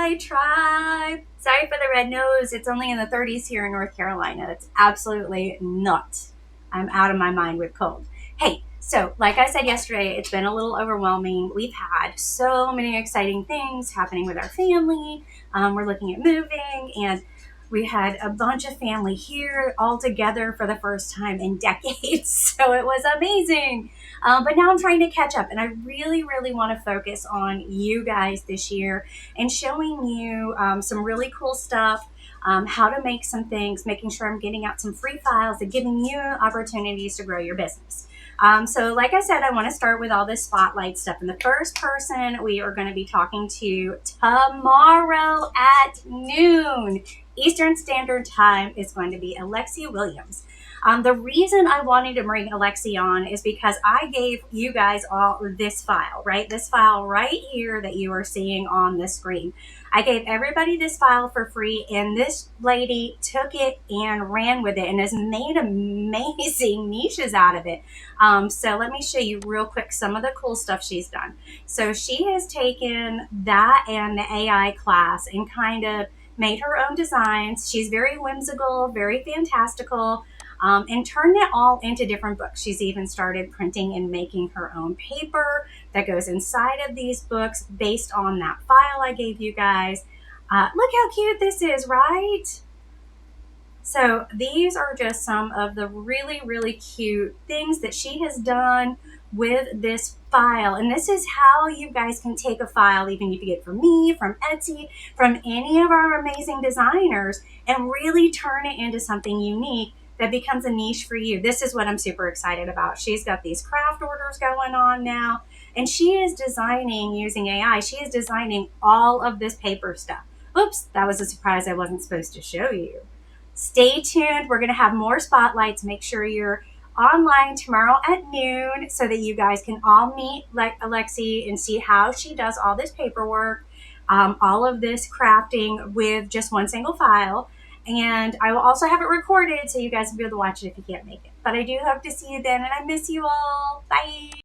Hi, tribe. Sorry for the red nose. It's only in the 30s here in North Carolina. It's absolutely nuts. I'm out of my mind with cold. Hey, so like I said yesterday, it's been a little overwhelming. We've had so many exciting things happening with our family. We're looking at moving, and we had a bunch of family here all together for the first time in decades. So it was amazing. But now I'm trying to catch up, and I really, really want to focus on you guys this year and showing you some really cool stuff, how to make some things, making sure I'm getting out some free files and giving you opportunities to grow your business. So like I said, I want to start with all this spotlight stuff. And the first person we are going to be talking to tomorrow at noon Eastern Standard Time is going to be Alexi Williams. The reason I wanted to bring Alexi on is because I gave you guys all this file, right? This file right here that you are seeing on the screen. I gave everybody this file for free, and this lady took it and ran with it and has made amazing niches out of it. So let me show you real quick some of the cool stuff she's done. So she has taken that and the AI class and kind of made her own designs. She's very whimsical, very fantastical, and turned it all into different books. She's even started printing and making her own paper that goes inside of these books based on that file I gave you guys. Look how cute this is, right? So these are just some of the really, really cute things that she has done with this file. And this is how you guys can take a file, even you can get it from me, from Etsy, from any of our amazing designers, and really turn it into something unique that becomes a niche for you. This is what I'm super excited about. She's got these craft orders going on now, and she is designing using AI. She is designing all of this paper stuff. Oops, that was a surprise I wasn't supposed to show you. Stay tuned. We're going to have more spotlights. Make sure you're online tomorrow at noon so that you guys can all meet Alexi and see how she does all this paperwork, all of this crafting with just one single file. And I will also have it recorded so you guys will be able to watch it if you can't make it. But I do hope to see you then, and I miss you all. Bye.